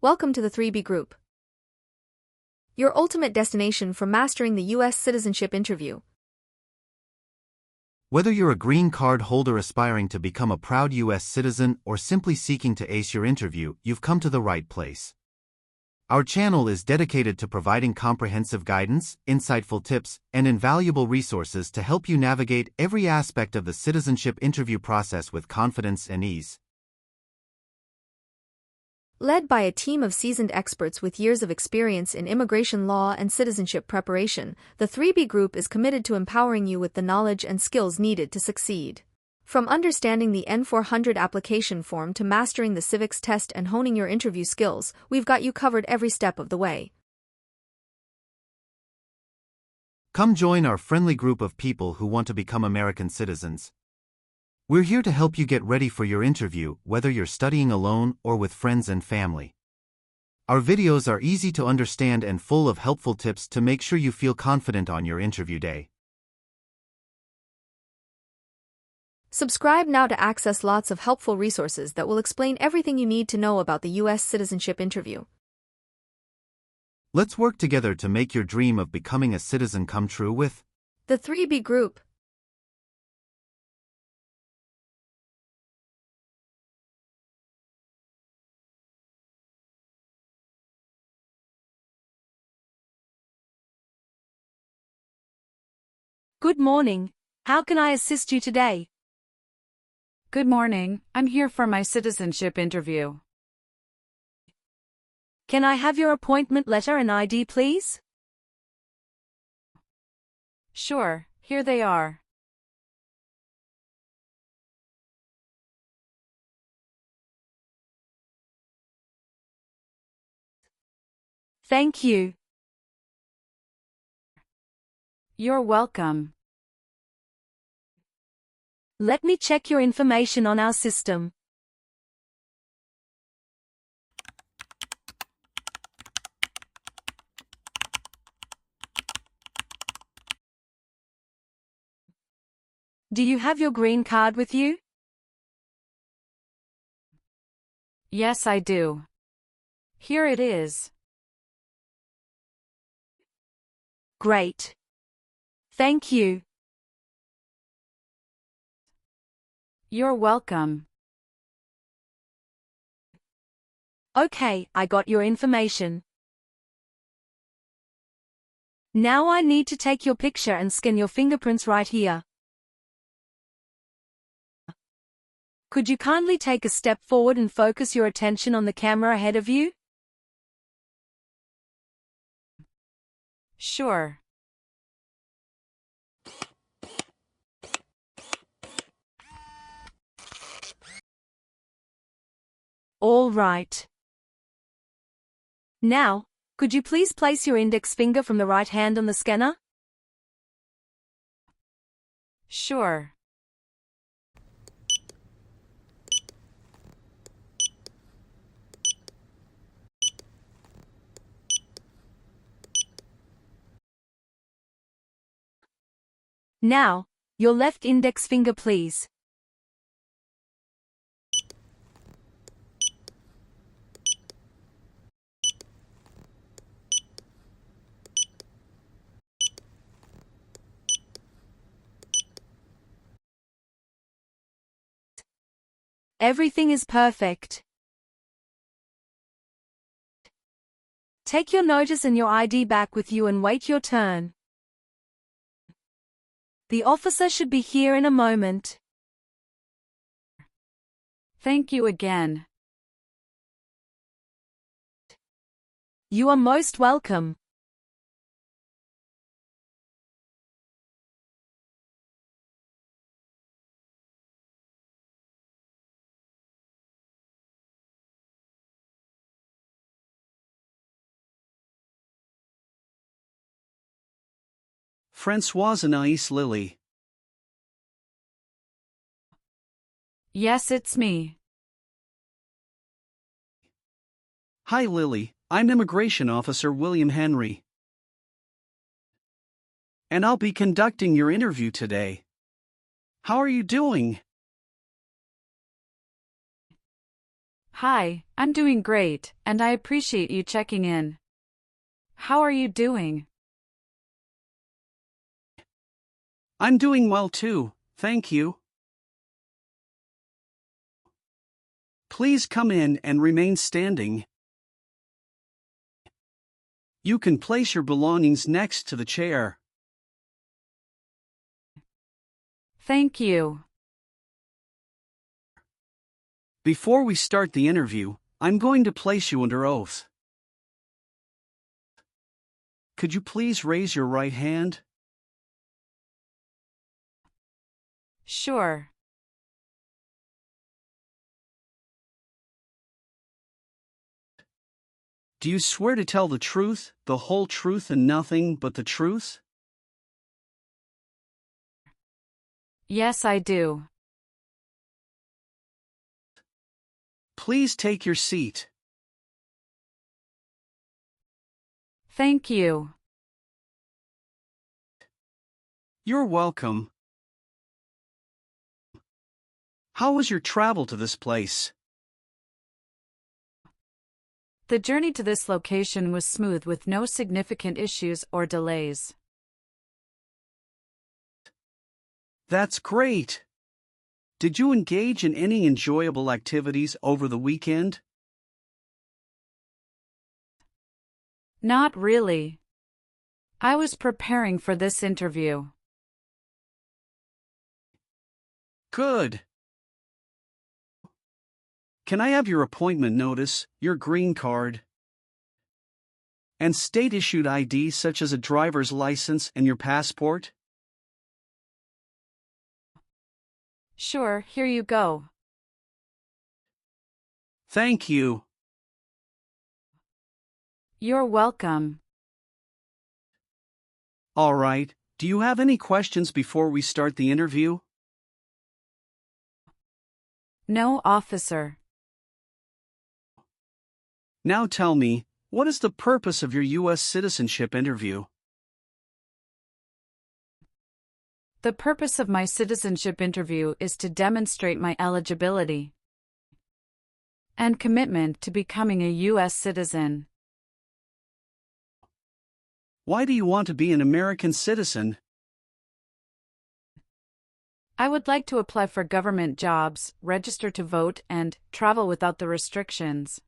Welcome to the 3B Group, your ultimate destination for mastering the U.S. citizenship interview. Whether you're a green card holder aspiring to become a proud U.S. citizen or simply seeking to ace your interview, you've come to the right place. Our channel is dedicated to providing comprehensive guidance, insightful tips, and invaluable resources to help you navigate every aspect of the citizenship interview process with confidence and ease. Led by a team of seasoned experts with years of experience in immigration law and citizenship preparation, the 3B Group is committed to empowering you with the knowledge and skills needed to succeed. From understanding the N-400 application form to mastering the civics test and honing your interview skills, we've got you covered every step of the way. Come join our friendly group of people who want to become American citizens. We're here to help you get ready for your interview, whether you're studying alone or with friends and family. Our videos are easy to understand and full of helpful tips to make sure you feel confident on your interview day. Subscribe now to access lots of helpful resources that will explain everything you need to know about the U.S. citizenship interview. Let's work together to make your dream of becoming a citizen come true with the 3B Group. Good morning. How can I assist you today? Good morning. I'm here for my citizenship interview. Can I have your appointment letter and ID, please? Sure, here they are. Thank you. You're welcome. Let me check your information on our system. Do you have your green card with you? Yes, I do. Here it is. Great. Thank you. You're welcome. Okay, I got your information. Now I need to take your picture and scan your fingerprints right here. Could you kindly take a step forward and focus your attention on the camera ahead of you? Sure. All right. Now, could you please place your index finger from the right hand on the scanner? Sure. Now, your left index finger, please. Everything is perfect. Take your notice and your ID back with you and wait your turn. The officer should be here in a moment. Thank you again. You are most welcome. Françoise Anais Lily. Yes, it's me. Hi Lily, I'm Immigration Officer William Henry. And I'll be conducting your interview today. How are you doing? Hi, I'm doing great, and I appreciate you checking in. How are you doing? I'm doing well too, thank you. Please come in and remain standing. You can place your belongings next to the chair. Thank you. Before we start the interview, I'm going to place you under oath. Could you please raise your right hand? Sure. Do you swear to tell the truth, the whole truth and nothing but the truth? Yes, I do. Please take your seat. Thank you. You're welcome. How was your travel to this place? The journey to this location was smooth with no significant issues or delays. That's great. Did you engage in any enjoyable activities over the weekend? Not really. I was preparing for this interview. Good. Can I have your appointment notice, your green card, and state-issued ID such as a driver's license and your passport? Sure, here you go. Thank you. You're welcome. All right, do you have any questions before we start the interview? No, officer. Now tell me, what is the purpose of your U.S. citizenship interview? The purpose of my citizenship interview is to demonstrate my eligibility and commitment to becoming a U.S. citizen. Why do you want to be an American citizen? I would like to apply for government jobs, register to vote, and travel without the restrictions.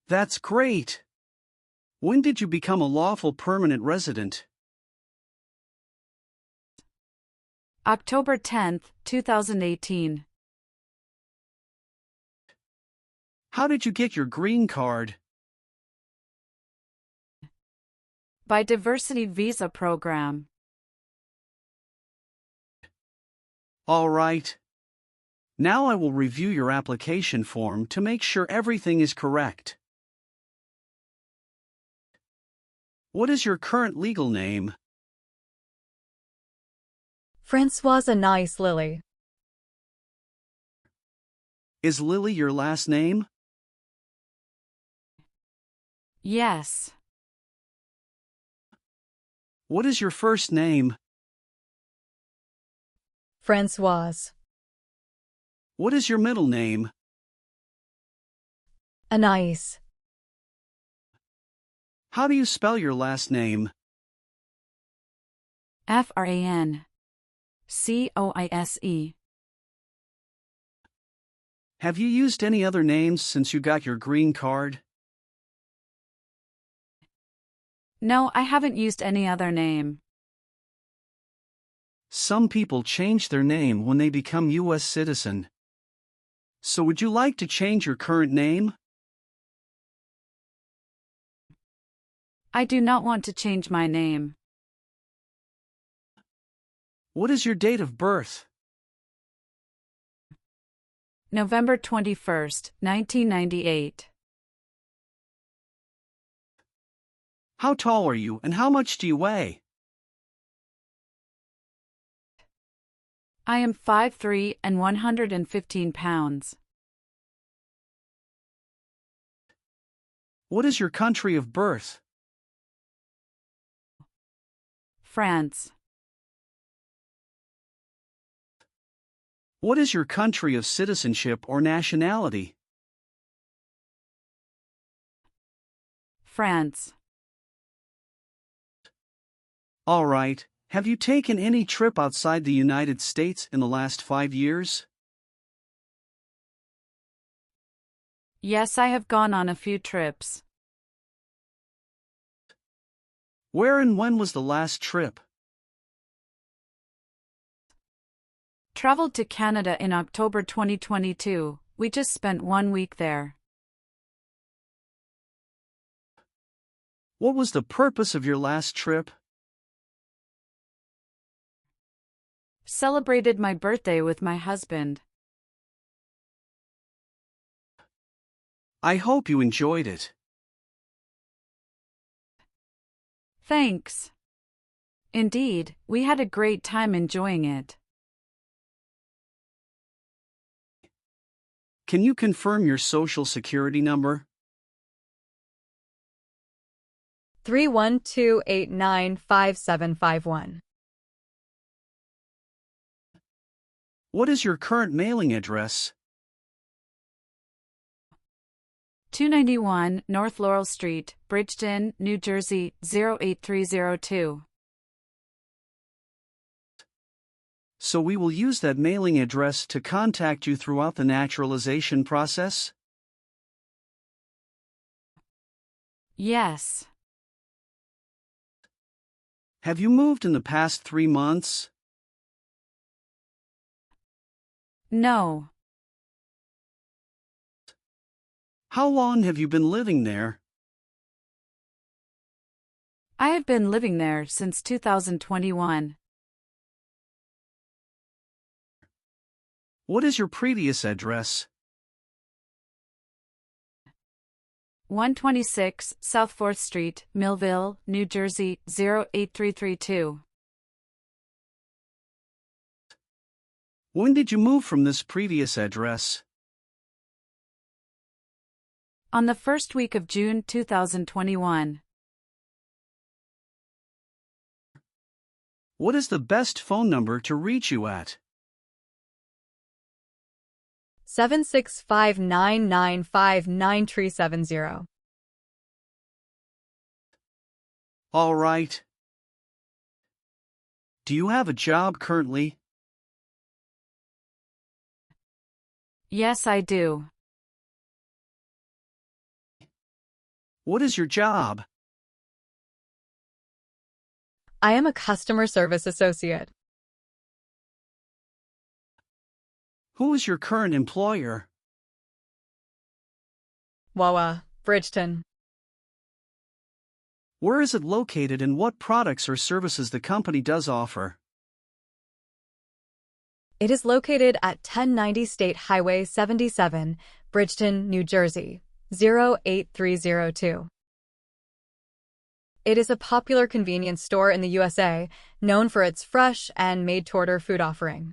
That's great. When did you become a lawful permanent resident? October 10, 2018. How did you get your green card? By Diversity Visa Program. All right. Now I will review your application form to make sure everything is correct. What is your current legal name? Francoise Nice Lily. Is Lily your last name? Yes. What is your first name? Francoise. What is your middle name? Anais. How do you spell your last name? FRANCOISE. Have you used any other names since you got your green card? No, I haven't used any other name. Some people change their name when they become U.S. citizen. So would you like to change your current name? I do not want to change my name. What is your date of birth? November 21st, 1998. How tall are you and how much do you weigh? I am 5'3" and 115 pounds. What is your country of birth? France. What is your country of citizenship or nationality? France. All right. Have you taken any trip outside the United States in the last 5 years? Yes, I have gone on a few trips. Where and when was the last trip? Traveled to Canada in October 2022. We just spent 1 week there. What was the purpose of your last trip? Celebrated my birthday with my husband. I hope you enjoyed it. Thanks. Indeed, we had a great time enjoying it. Can you confirm your social security number? 312895751. What is your current mailing address? 291 North Laurel Street, Bridgeton, New Jersey, 08302. So we will use that mailing address to contact you throughout the naturalization process? Yes. Have you moved in the past 3 months? No. How long have you been living there? I have been living there since 2021. What is your previous address? 126 South 4th Street, Millville, New Jersey, 08332. When did you move from this previous address? On the first week of June 2021. What is the best phone number to reach you at? 76599597370. All right. Do you have a job currently? Yes, I do. What is your job? I am a customer service associate. Who is your current employer? Wawa, Bridgeton. Where is it located and what products or services the company does offer? It is located at 1090 State Highway 77, Bridgeton, New Jersey, 08302. It is a popular convenience store in the USA, known for its fresh and made-to-order food offering.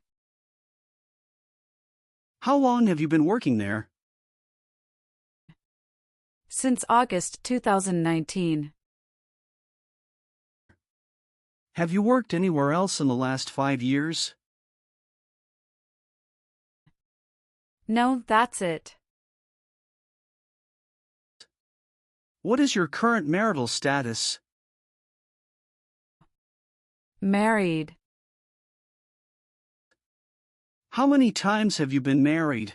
How long have you been working there? Since August 2019. Have you worked anywhere else in the last 5 years? No, that's it. What is your current marital status? Married. How many times have you been married?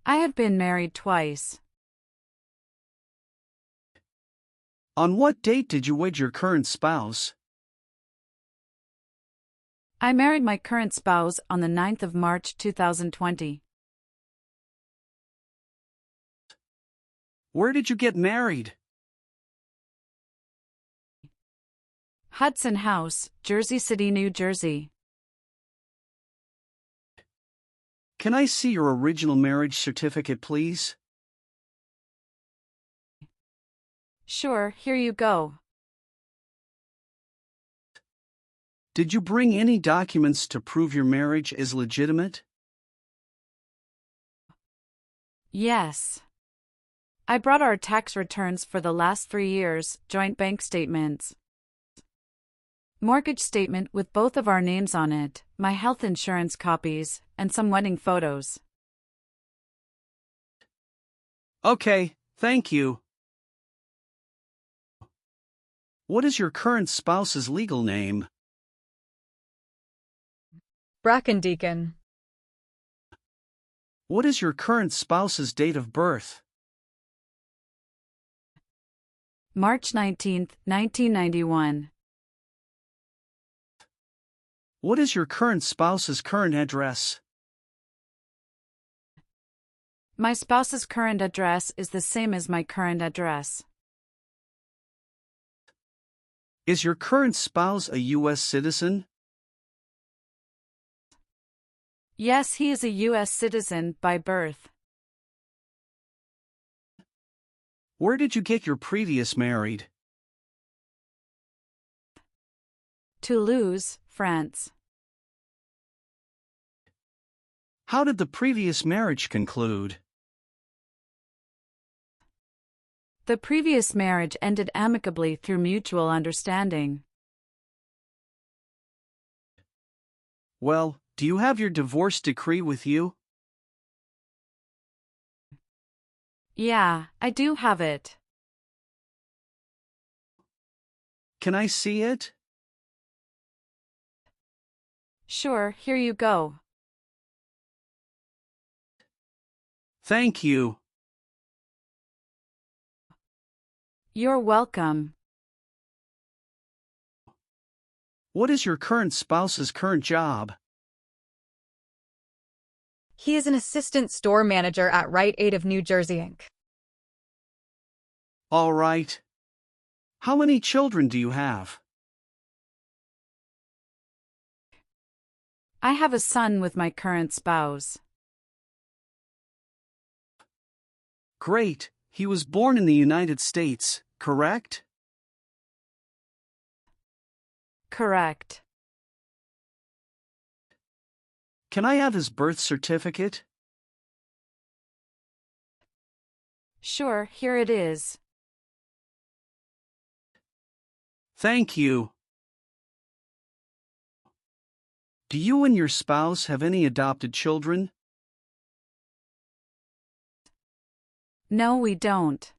I have been married twice. On what date did you wed your current spouse? I married my current spouse on the 9th of March 2020. Where did you get married? Hudson House, Jersey City, New Jersey. Can I see your original marriage certificate, please? Sure, here you go. Did you bring any documents to prove your marriage is legitimate? Yes. I brought our tax returns for the last 3 years, joint bank statements. Mortgage statement with both of our names on it, my health insurance copies, and some wedding photos. Okay, thank you. What is your current spouse's legal name? Brackendeacon. What is your current spouse's date of birth? March 19, 1991. What is your current spouse's current address? My spouse's current address is the same as my current address. Is your current spouse a U.S. citizen? Yes, he is a U.S. citizen by birth. Where did you get your previous married? Toulouse, France. How did the previous marriage conclude? The previous marriage ended amicably through mutual understanding. Well, do you have your divorce decree with you? Yeah, I do have it. Can I see it? Sure, here you go. Thank you. You're welcome. What is your current spouse's current job? He is an assistant store manager at Rite Aid of New Jersey, Inc. All right. How many children do you have? I have a son with my current spouse. Great. He was born in the United States, correct? Correct. Can I have his birth certificate? Sure, here it is. Thank you. Do you and your spouse have any adopted children? No, we don't.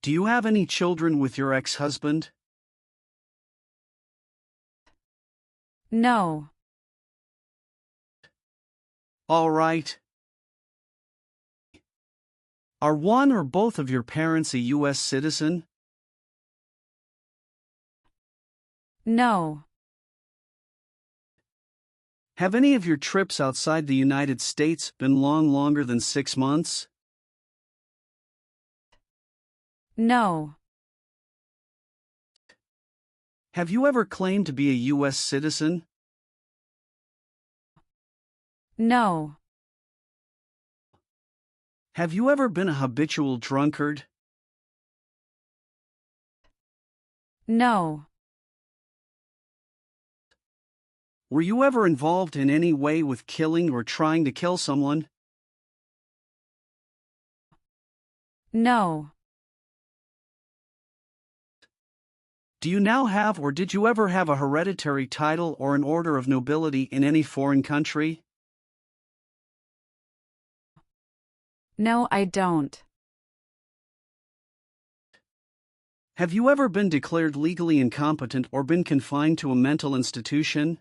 Do you have any children with your ex-husband? No. All right. Are one or both of your parents a U.S. citizen? No. Have any of your trips outside the United States been longer than 6 months? No. Have you ever claimed to be a U.S. citizen? No. Have you ever been a habitual drunkard? No. Were you ever involved in any way with killing or trying to kill someone? No. Do you now have or did you ever have a hereditary title or an order of nobility in any foreign country? No, I don't. Have you ever been declared legally incompetent or been confined to a mental institution?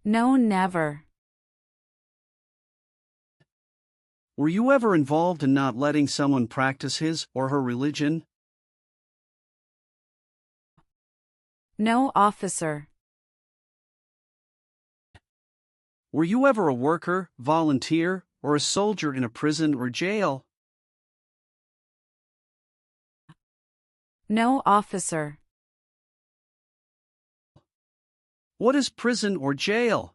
No, never. Were you ever involved in not letting someone practice his or her religion? No, officer. Were you ever a worker, volunteer, or a soldier in a prison or jail? No, officer. What is prison or jail?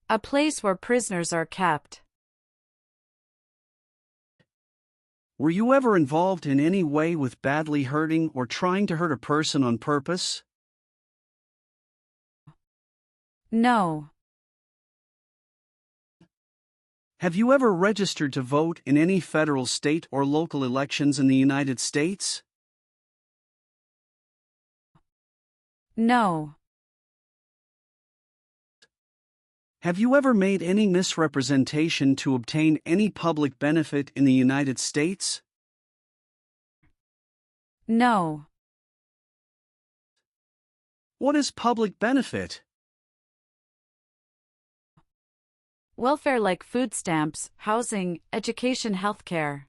A place where prisoners are kept. Were you ever involved in any way with badly hurting or trying to hurt a person on purpose? No. Have you ever registered to vote in any federal, state, or local elections in the United States? No. Have you ever made any misrepresentation to obtain any public benefit in the United States? No. What is public benefit? Welfare like food stamps, housing, education, healthcare.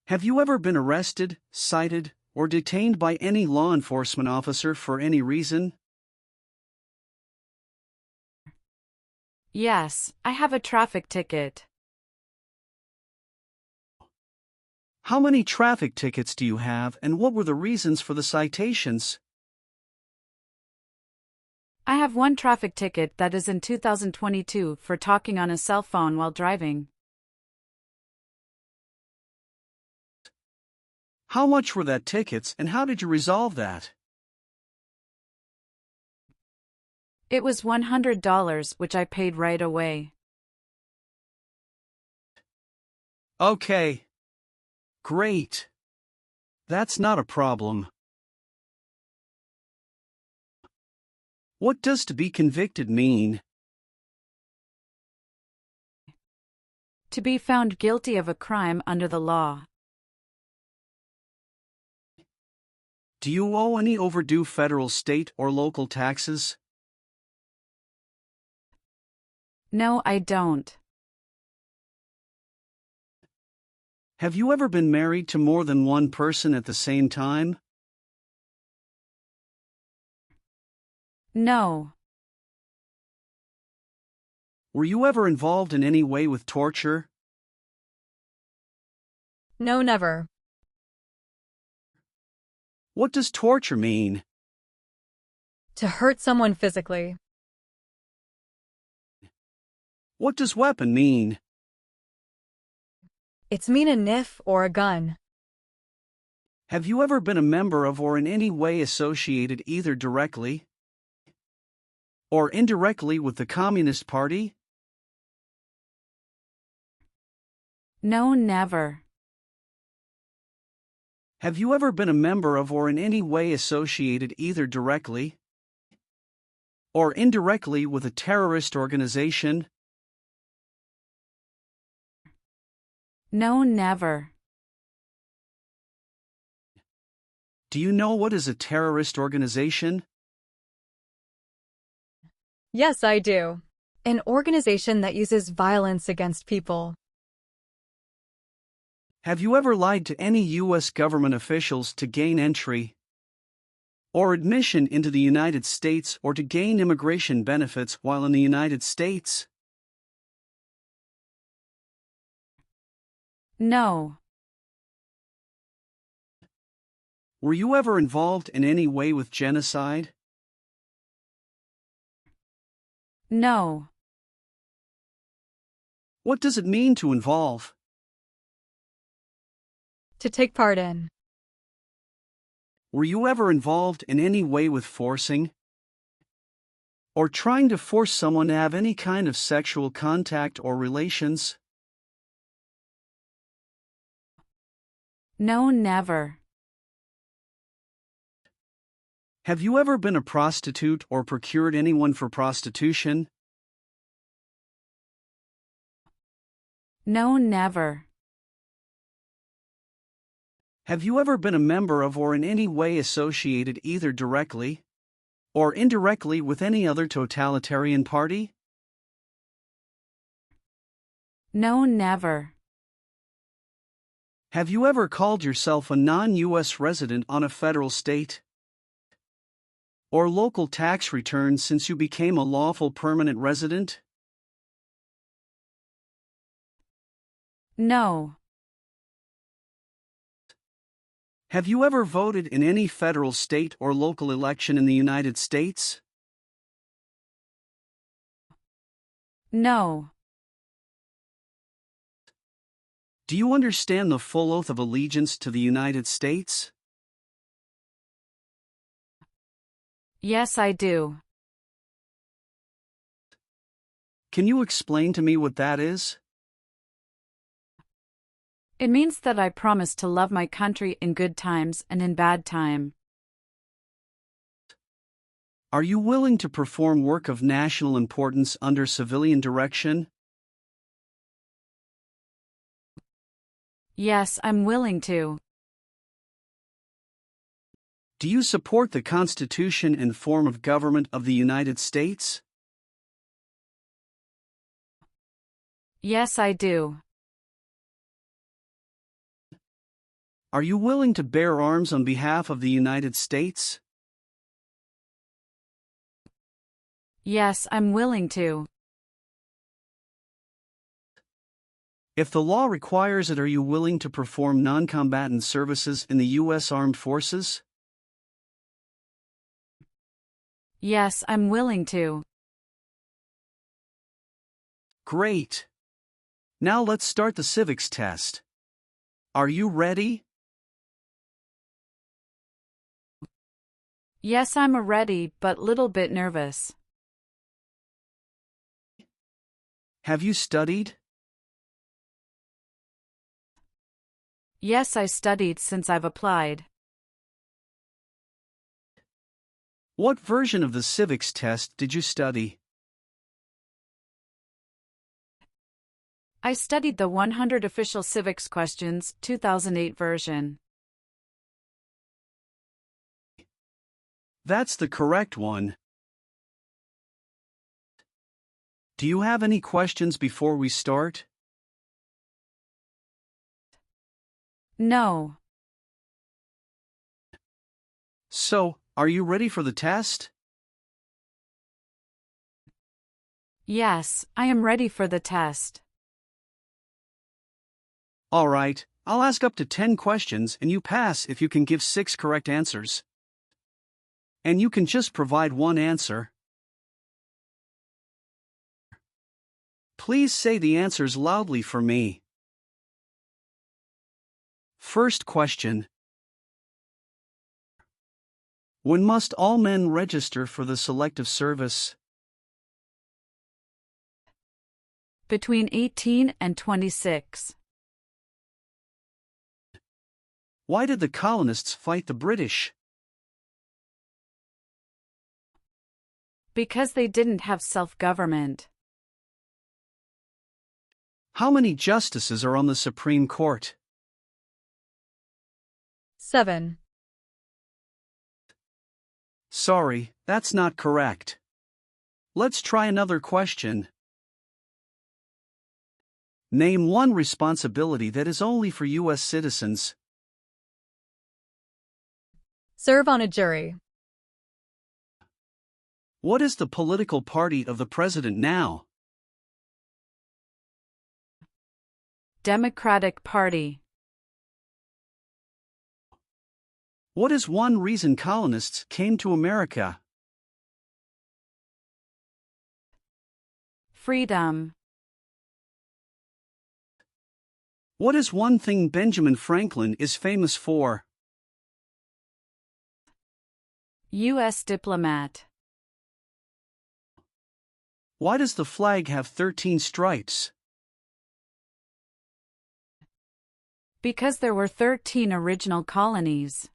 Have you ever been arrested, cited, or detained by any law enforcement officer for any reason? Yes, I have a traffic ticket. How many traffic tickets do you have, and what were the reasons for the citations? I have one traffic ticket that is in 2022 for talking on a cell phone while driving. How much were that tickets, and how did you resolve that? It was $100, which I paid right away. Okay. Great. That's not a problem. What does to be convicted mean? To be found guilty of a crime under the law. Do you owe any overdue federal, state, or local taxes? No, I don't. Have you ever been married to more than one person at the same time? No. Were you ever involved in any way with torture? No, never. What does torture mean? To hurt someone physically. What does weapon mean? It's mean a knife or a gun. Have you ever been a member of or in any way associated either directly or indirectly with the Communist Party? No, never. Have you ever been a member of or in any way associated either directly or indirectly with a terrorist organization? No, never. Do you know what is a terrorist organization? Yes, I do. An organization that uses violence against people. Have you ever lied to any U.S. government officials to gain entry or admission into the United States or to gain immigration benefits while in the United States? No. Were you ever involved in any way with genocide? No. What does it mean to involve? To take part in. Were you ever involved in any way with forcing or trying to force someone to have any kind of sexual contact or relations? No, never. Have you ever been a prostitute or procured anyone for prostitution? No, never. Have you ever been a member of or in any way associated either directly or indirectly with any other totalitarian party? No, never. Have you ever called yourself a non-U.S. resident on a federal, state, or local tax return since you became a lawful permanent resident? No. Have you ever voted in any federal, state, or local election in the United States? No. Do you understand the full oath of allegiance to the United States? Yes, I do. Can you explain to me what that is? It means that I promise to love my country in good times and in bad time. Are you willing to perform work of national importance under civilian direction? Yes, I'm willing to. Do you support the Constitution and form of government of the United States? Yes, I do. Are you willing to bear arms on behalf of the United States? Yes, I'm willing to. If the law requires it, are you willing to perform non-combatant services in the U.S. Armed Forces? Yes, I'm willing to. Great. Now let's start the civics test. Are you ready? Yes, I'm ready, but little bit nervous. Have you studied? Yes, I studied since I've applied. What version of the civics test did you study? I studied the 100 Official Civics Questions, 2008 version. That's the correct one. Do you have any questions before we start? No. So, are you ready for the test? Yes, I am ready for the test. All right, I'll ask up to 10 questions and you pass if you can give 6 correct answers. And you can just provide one answer. Please say the answers loudly for me. First question. When must all men register for the Selective Service? Between 18 and 26. Why did the colonists fight the British? Because they didn't have self-government. How many justices are on the Supreme Court? 7. Sorry, that's not correct. Let's try another question. Name one responsibility that is only for U.S. citizens. Serve on a jury. What is the political party of the president now? Democratic Party. What is one reason colonists came to America? Freedom. What is one thing Benjamin Franklin is famous for? U.S. diplomat. Why does the flag have 13 stripes? Because there were 13 original colonies.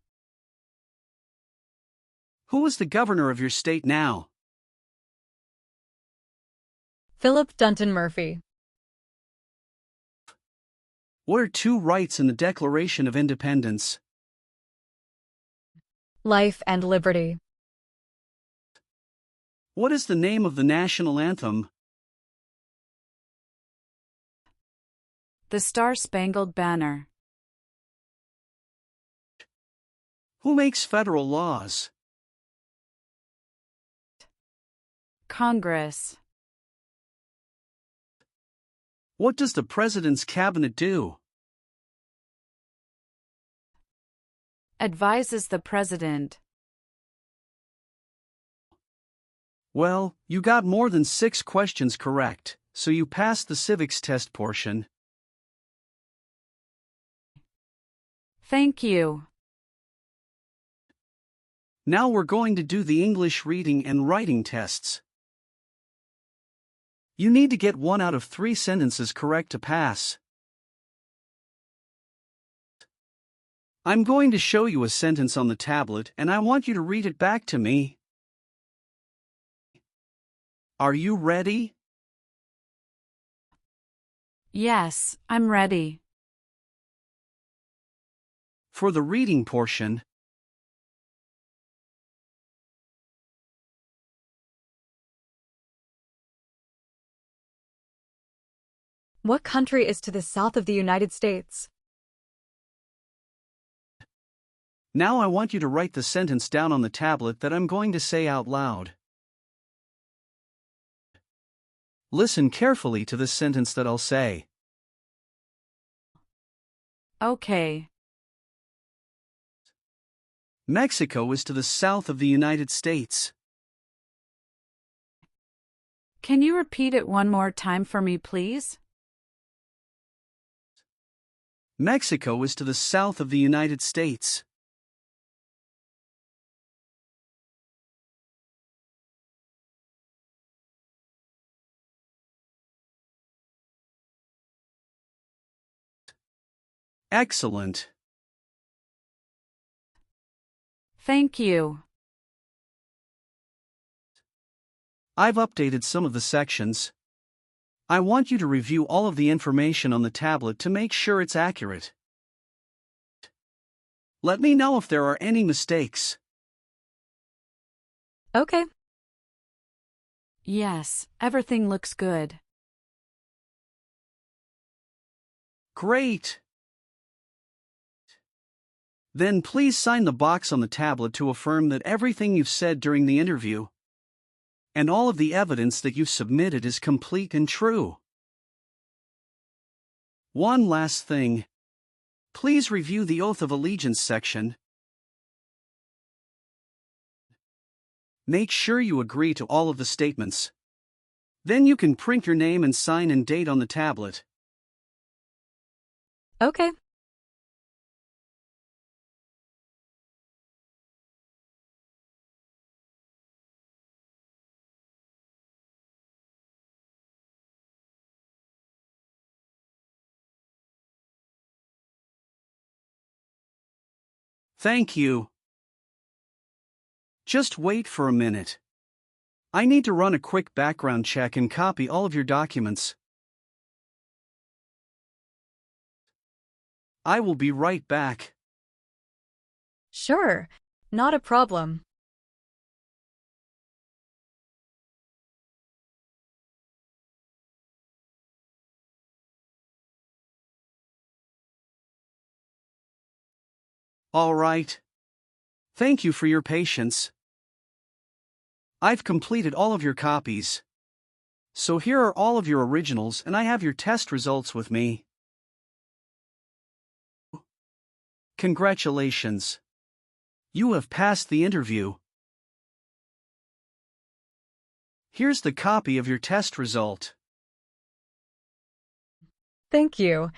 Who is the governor of your state now? Philip Dunton Murphy. What are 2 rights in the Declaration of Independence? Life and liberty. What is the name of the national anthem? The Star-Spangled Banner. Who makes federal laws? Congress. What does the president's cabinet do? Advises the president. Well, you got more than 6 questions correct, so you passed the civics test portion. Thank you. Now we're going to do the English reading and writing tests. You need to get 1 out of 3 sentences correct to pass. I'm going to show you a sentence on the tablet and I want you to read it back to me. Are you ready? Yes, I'm ready. For the reading portion, What country is to the south of the United States? now I want you to write the sentence down on the tablet that I'm going to say out loud. Listen carefully to this sentence that I'll say. Okay. Mexico is to the south of the United States. Can you repeat it one more time for me, please? Mexico is to the south of the United States. Excellent. Thank you. I've updated some of the sections. I want you to review all of the information on the tablet to make sure it's accurate. Let me know if there are any mistakes. Okay. Yes, everything looks good. Great. Then please sign the box on the tablet to affirm that everything you've said during the interview and all of the evidence that you've submitted is complete and true. One last thing. Please review the Oath of Allegiance section. Make sure you agree to all of the statements. Then you can print your name and sign and date on the tablet. Okay. Thank you. Just wait for a minute. I need to run a quick background check and copy all of your documents. I will be right back. Sure. Not a problem. All right. Thank you for your patience. I've completed all of your copies. So here are all of your originals and I have your test results with me. Congratulations. You have passed the interview. Here's the copy of your test result. Thank you.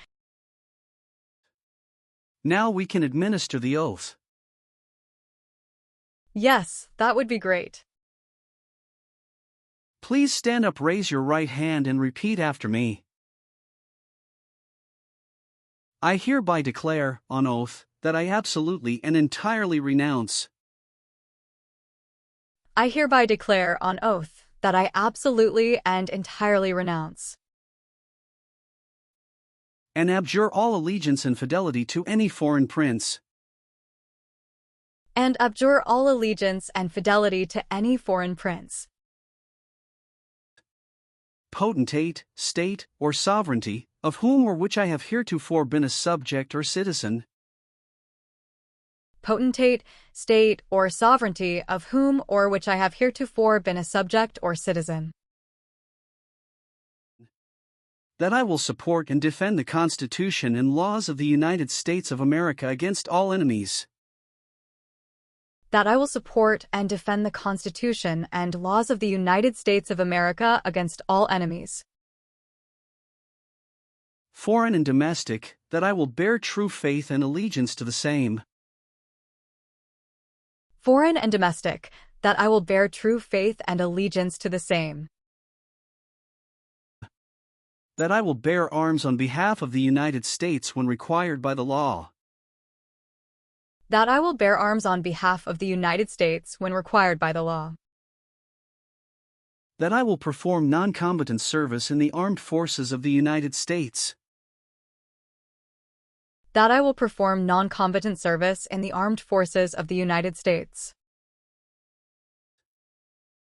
Now we can administer the oath. Yes, that would be great. Please stand up, raise your right hand and repeat after me. I hereby declare, on oath, that I absolutely and entirely renounce. I hereby declare on oath that I absolutely and entirely renounce and abjure all allegiance and fidelity to any foreign prince, and abjure all allegiance and fidelity to any foreign prince, potentate, state, or sovereignty, of whom or which I have heretofore been a subject or citizen, potentate, state, or sovereignty of whom or which I have heretofore been a subject or citizen, that I will support and defend the Constitution and laws of the United States of America against all enemies, that I will support and defend the Constitution and laws of the United States of America against all enemies, foreign and domestic, that I will bear true faith and allegiance to the same, foreign and domestic, that I will bear true faith and allegiance to the same, That I will bear arms on behalf of the United States when required by the law. That I will bear arms on behalf of the United States when required by the law. That I will perform non-combatant service in the armed forces of the United States. That I will perform non-combatant service in the armed forces of the United States.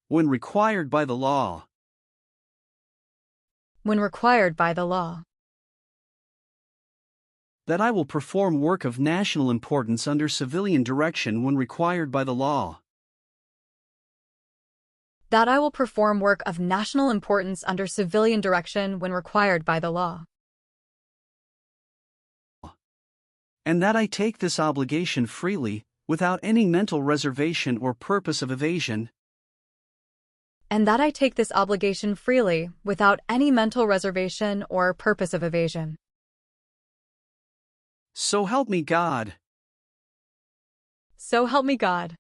When required by the law. When required by the law. That I will perform work of national importance under civilian direction when required by the law. That I will perform work of national importance under civilian direction when required by the law. And that I take this obligation freely, without any mental reservation or purpose of evasion. And that I take this obligation freely, without any mental reservation or purpose of evasion. So help me God. So help me God.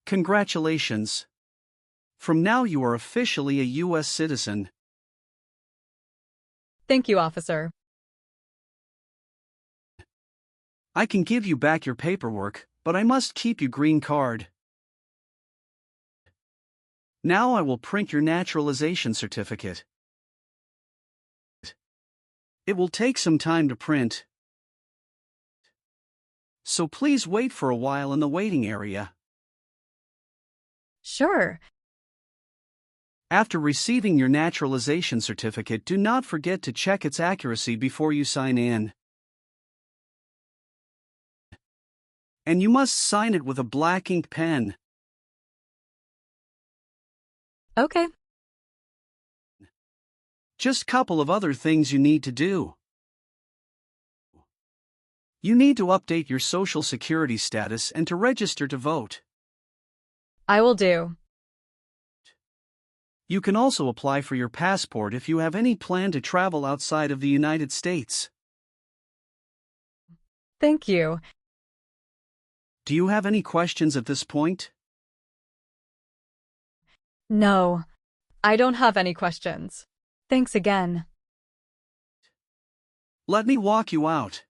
Congratulations. From now you are officially a U.S. citizen. Thank you, officer. I can give you back your paperwork, but I must keep your green card. Now I will print your naturalization certificate. It will take some time to print. So please wait for a while in the waiting area. Sure. After receiving your naturalization certificate, do not forget to check its accuracy before you sign in. And you must sign it with a black ink pen. Okay. Just couple of other things you need to do. You need to update your social security status and to register to vote. I will do. You can also apply for your passport if you have any plan to travel outside of the United States. Thank you. Do you have any questions at this point? No, I don't have any questions. Thanks again. Let me walk you out.